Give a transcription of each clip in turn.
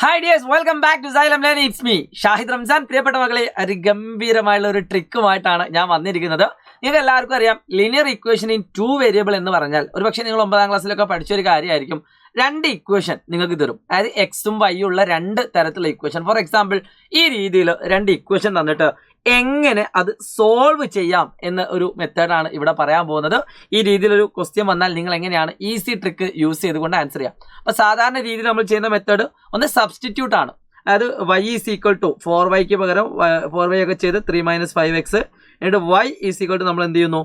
Hi dears, welcome back to Xylem learn. It's me Shahid Ramzan. പ്രിയപ്പെട്ട മക്കളെ, അതിഗംഭീരമായുള്ള ഒരു ട്രിക്കുമായിട്ടാണ് ഞാൻ വന്നിരിക്കുന്നത്. നിങ്ങൾക്ക് എല്ലാവർക്കും അറിയാം, ലീനിയർ ഇക്വേഷൻ ഇൻ 2 വേരിയബിൾ എന്ന് പറഞ്ഞാൽ ഒരുപക്ഷെ നിങ്ങൾ 9ാം ക്ലാസ്സിലൊക്കെ പഠിച്ചൊരു കാര്യമായിരിക്കും. 2 ഇക്വേഷൻ നിങ്ങൾക്ക് തരും, അതായത് എക്സും വൈയും ഉള്ള 2 തരത്തിലുള്ള ഇക്വേഷൻ. ഫോർ എക്സാമ്പിൾ, ഈ രീതിയിൽ 2 ഇക്വേഷൻ തന്നിട്ട് എങ്ങനെ അത് സോൾവ് ചെയ്യാം എന്ന ഒരു മെത്തേഡാണ് ഇവിടെ പറയാൻ പോകുന്നത്. ഈ രീതിയിലൊരു ക്വസ്റ്റ്യൻ വന്നാൽ നിങ്ങൾ എങ്ങനെയാണ് ഈസി ട്രിക്ക് യൂസ് ചെയ്തുകൊണ്ട് ആൻസർ ചെയ്യാം. അപ്പോൾ സാധാരണ രീതിയിൽ നമ്മൾ ചെയ്യുന്ന മെത്തേഡ് ഒന്ന് സബ്സ്റ്റിറ്റ്യൂട്ട് ആണ്. അതായത് y is equal to 4y പകരം 4y ഒക്കെ ചെയ്ത് 3 - 5x, എന്നിട്ട് y ഈസ് ഈക്വൽ ടു നമ്മൾ എന്ത് ചെയ്യുന്നു,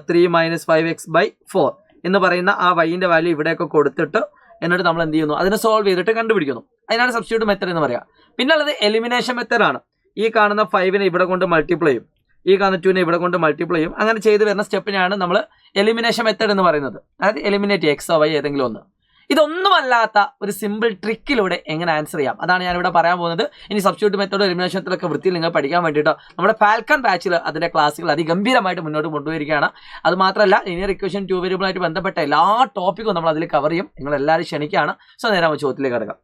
3 - 5x/4 എന്ന് പറയുന്ന ആ വൈൻ്റെ വാല്യൂ ഇവിടെയൊക്കെ കൊടുത്തിട്ട് എന്നിട്ട് നമ്മൾ എന്ത് ചെയ്യുന്നു, അതിനെ സോൾവ് ചെയ്തിട്ട് കണ്ടുപിടിക്കുന്നു. അതിനാണ് സബ്സ്റ്റിറ്റ്യൂട്ട് മെത്തേഡ് എന്ന് പറയുക. പിന്നെ ഉള്ളത് എലിമിനേഷൻ മെത്തേഡാണ്. ഈ കാണുന്ന 5നെ ഇവിടെ കൊണ്ട് മൾട്ടിപ്ലൈ ചെയ്യും, ഈ കാണുന്ന 2നെ ഇവിടെ കൊണ്ട് മൾട്ടിപ്ലൈ ചെയ്യും. അങ്ങനെ ചെയ്ത് വരുന്ന സ്റ്റെപ്പിനാണ് നമ്മൾ എലിമിനേഷൻ മെത്തേഡ് എന്ന് പറയുന്നത്. അതായത് എലിമിനേറ്റ് എക്സോ വൈ ഏതെങ്കിലും ഒന്ന്. ഇതൊന്നുമല്ലാത്ത ഒരു സിമ്പിൾ ട്രിക്കിലൂടെ എങ്ങനെ ആൻസർ ചെയ്യാം, അതാണ് ഞാനിവിടെ പറയാൻ പോകുന്നത്. ഇനി സബ്സ്റ്റിറ്റ്യൂട്ട് മെത്തേഡ് എലിമിനേഷൻ മെത്തേഡൊക്കെ വൃത്തിയിൽ നിങ്ങൾ പഠിക്കാൻ വേണ്ടിയിട്ട് നമ്മുടെ ഫാൽക്കൺ ബാച്ചിൽ അതിൻ്റെ ക്ലാസ്സുകൾ അതിഗംഭീരമായിട്ട് മുന്നോട്ട് കൊണ്ടുവരികയാണ്. അത് മാത്രമല്ല, ലീനിയർ ഇക്വേഷൻ 2 വേരിയബിളായിട്ട് ബന്ധപ്പെട്ട എല്ലാ ടോപ്പിക്കും നമ്മൾ അതിൽ കവർ ചെയ്യും. നിങ്ങൾ എല്ലാവരും ക്ഷണിക്കുകയാണ്. സോ നേരെ ചോദ്യത്തിലേക്ക് കിടക്കാം.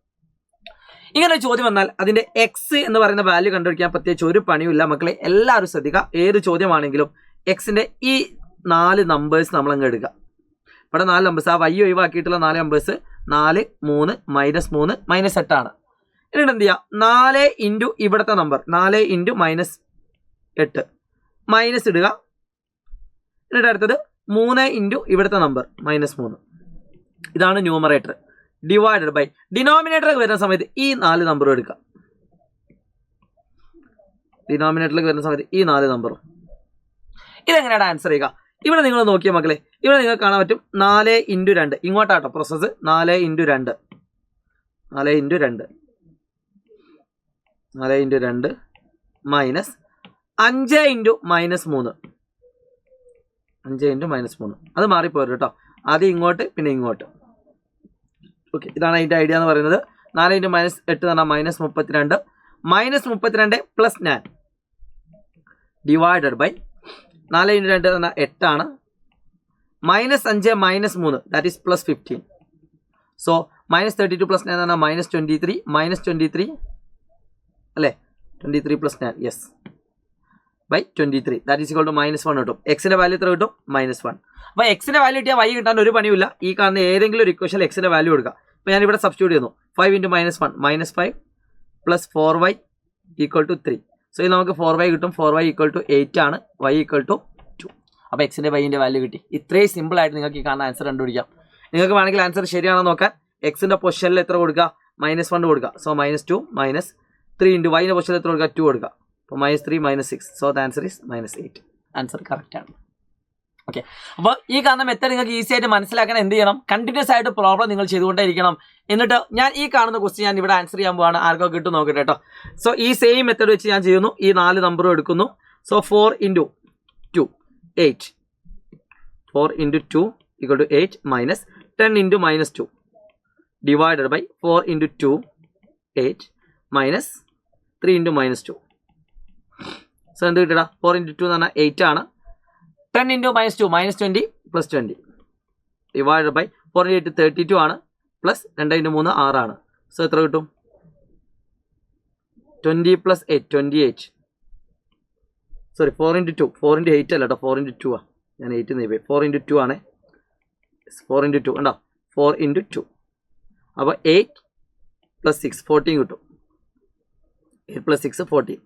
ഇങ്ങനെ ഒരു ചോദ്യം വന്നാൽ അതിൻ്റെ എക്സ് എന്ന് പറയുന്ന വാല്യൂ കണ്ടുപിടിക്കാൻ പ്രത്യേകിച്ച് ഒരു പണിയുമില്ല മക്കളെ. എല്ലാവരും ശ്രദ്ധിക്കുക, ഏത് ചോദ്യമാണെങ്കിലും എക്സിൻ്റെ ഈ 4 നമ്പേഴ്സ് നമ്മളങ്ങ് എടുക്കുക. ഇവിടെ 4 നമ്പേഴ്സ്, ആ വൈ ഒഴിവാക്കിയിട്ടുള്ള 4 നമ്പേഴ്സ് 4, 3, -3, -8 ആണ്. എന്നിട്ട് എന്ത് ചെയ്യുക, 4 ഇൻറ്റു ഇവിടുത്തെ നമ്പർ 4 ഇൻറ്റു -8 മൈനസ് ഇടുക. എന്നിട്ട് അടുത്തത് 3 ഇൻറ്റു ഇവിടുത്തെ നമ്പർ -3. ഇതാണ് ന്യൂമറേറ്റർ. ഡിവൈഡഡ് ബൈ ഡിനോമിനേറ്ററിലേക്ക് വരുന്ന സമയത്ത് ഈ 4 നമ്പറും എടുക്കുക. ഡിനോമിനേറ്ററിലേക്ക് വരുന്ന സമയത്ത് ഈ 4 നമ്പറും. ഇതെങ്ങനെയാണ് ആൻസർ ചെയ്യുക? ഇവിടെ നിങ്ങൾ നോക്കിയ മക്കളെ, ഇവിടെ നിങ്ങൾക്ക് കാണാൻ പറ്റും 4 ഇൻറ്റു 2. ഇങ്ങോട്ടാട്ടോ process. 4 into 2 4 into 2 4 into 2 minus 5 into -3 5 into -3. അത് മാറിപ്പോരും കേട്ടോ. ആദ്യം ഇങ്ങോട്ട് പിന്നെ ഇങ്ങോട്ട്. ഓക്കെ, ഇതാണ് അതിൻ്റെ ഐഡിയ എന്ന് പറയുന്നത്. 4 ഇൻറ്റു -8 എന്ന് പറഞ്ഞാൽ -32 -32 പ്ലസ് 9 ഡിവൈഡഡ് ബൈ 4 ഇൻറ്റു 2 എന്ന് പറഞ്ഞാൽ 8 ആണ്. -5 -3 ദാറ്റ് ഈസ് +15. സോ -32 പ്ലസ് 9 എന്ന് പറഞ്ഞാൽ -23 -23 അല്ലേ, 23 plus 9 yes by 23 that is equal to -1 കിട്ടും. എക്സിൻ്റെ വാല്യൂ എത്ര കിട്ടും? -1. അപ്പോൾ എക്സിൻ്റെ വാല്യൂ കിട്ടിയാൽ വൈ കിട്ടാൻ ഒരു പണിയില്ല. ഈ കാണുന്ന ഏതെങ്കിലും ഒരു ഇക്വേഷനിൽ എക്സിൻ്റെ വാല്യൂ എടുക്കുക. അപ്പോൾ ഞാനിവിടെ സബ്സ്റ്റിറ്റ്യൂട്ട് ചെയ്യുന്നു. 5 into -1 -5 plus 4y equal to 3. So ഇത് നമുക്ക് 4y കിട്ടും. 4y ഈക്വൽ ടു 8 ആണ്. y equal to 2. അപ്പോൾ എക്സിൻ്റെ വൈൻ്റെ വാല്യൂ കിട്ടി. ഇത്രയും സിമ്പിളായിട്ട് നിങ്ങൾക്ക് ഈ കാണുന്ന ആൻസർ കണ്ടുപിടിക്കാം. നിങ്ങൾക്ക് വേണമെങ്കിൽ ആൻസർ ശരിയാണോ നോക്കാൻ എക്സിൻ്റെ പൊസിഷനിൽ എത്ര കൊടുക്കുക? -1 കൊടുക്കുക. സോ -2 -3 ഇൻറ്റു വൈൻ്റെ പൊസിഷനിൽ എത്ര കൊടുക്കുക? 2 കൊടുക്കുക. അപ്പോൾ -3 -6. So the answer is -8. Answer കറക്റ്റാണ്. ഓക്കെ, അപ്പോൾ ഈ കാണുന്ന മെത്തേഡ് നിങ്ങൾക്ക് ഈസി ആയിട്ട് മനസ്സിലാക്കാൻ എന്ത് ചെയ്യണം? കണ്ടിന്യൂസ് ആയിട്ട് പ്രോബ്ലം നിങ്ങൾ ചെയ്തുകൊണ്ടേ ഇരിക്കണം. എന്നിട്ട് ഞാൻ ഈ കാണുന്ന ക്വസ്റ്റ്യൻ ഞാൻ ഇവിടെ ആൻസർ ചെയ്യാൻ പോവാണ്. ആർക്കൊക്കെ കിട്ടും നോക്കട്ടെ കേട്ടോ. സോ ഈ സെയിം മെത്തേഡ് വെച്ച് ഞാൻ ചെയ്യുന്നു. ഈ 4 നമ്പറും എടുക്കുന്നു. So 4 into 2 8 4 into 2 equal to 8 minus 10 into -2 divided by 4 into 2 8 minus 3 into -2. So എന്ത് കിട്ടിയടാ? 4 ഇൻറ്റു 2 എന്ന് പറഞ്ഞാൽ 8 ആണ്. 10 into -2 -20 plus 20 divide by 4 into 8 32 ആണ്. പ്ലസ് 2 ഇൻറ്റു 3 6 ആണ്. സോ എത്ര കിട്ടും? 20 പ്ലസ് 8 28. സോറി 4 ഇൻറ്റു 2 4 ഇൻറ്റു 8 അല്ല കേട്ടോ, 4 ഇൻറ്റു 2 ആണ്. ഞാൻ 8 നെയ്പോയി. 4 ഇൻറ്റു 2 ആണ്. 4 ഇൻറ്റു 2 ഉണ്ടോ? 4 ഇൻറ്റു 2 അപ്പോൾ 8 പ്ലസ് 6 14 കിട്ടും. 8 plus 6 14.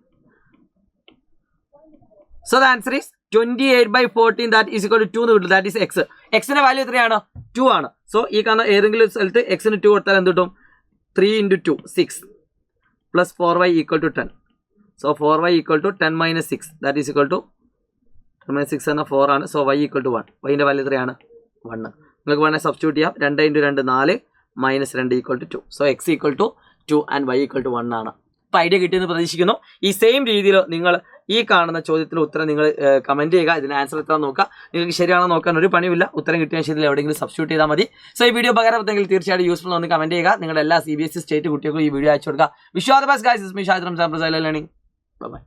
So the answer is 28/14 that is equal to 2 എന്ന് കിട്ടും. That is X. എക്സിൻ്റെ വാല്യൂ എത്രയാണ്? 2 ആണ്. സോ ഈ കാണുന്ന ഏതെങ്കിലും സ്ഥലത്ത് എക്സിന് 2 കൊടുത്താൽ എന്ത് കിട്ടും? 3 into 2 6 plus 4y equal to 10. So 4y equal to 10 - 6 that is equal to 10 - 6 എന്ന 4 ആണ്. So y equal to 1. വൈൻ്റെ വാല്യൂ എത്രയാണ്? 1. നിങ്ങൾക്ക് വേണമെങ്കിൽ സബ്സ്റ്റിറ്റ്യൂട്ട് ചെയ്യാം. 2 into 2 4 -2 equal to 2. So x equal to 2 and y equal to 1 ആണ്. അപ്പോൾ ഐഡിയ കിട്ടിയെന്ന് പ്രതീക്ഷിക്കുന്നു. ഈ സെയിം രീതിയിൽ നിങ്ങൾ ഈ കാണുന്ന ചോദ്യത്തിന് ഉത്തരം നിങ്ങൾ കമൻറ്റ് ചെയ്യുക. ഇതിന് ആൻസർ എത്ര നോക്കുക. നിങ്ങൾക്ക് ശരിയാണോ നോക്കാൻ ഒരു പണിയില്ല. ഉത്തരം കിട്ടിയ ശരിയിൽ എവിടെയെങ്കിലും സബ്സ്റ്റിറ്റ്യൂട്ട് ചെയ്താൽ മതി. സോ ഈ വീഡിയോ ഉപകാരപ്പെട്ടെങ്കിൽ തീർച്ചയായിട്ടും യൂസ്ഫുൾ ഒന്ന് കമൻറ്റ് ചെയ്യുക. നിങ്ങളുടെ എല്ലാ CBSE സ്റ്റേറ്റ് കുട്ടികൾക്കും ഈ വീഡിയോ അയച്ചു കൊടുക്കുക. Wish you all the best guys. It's me Shahid Ramzan from xylem learning. Bye bye.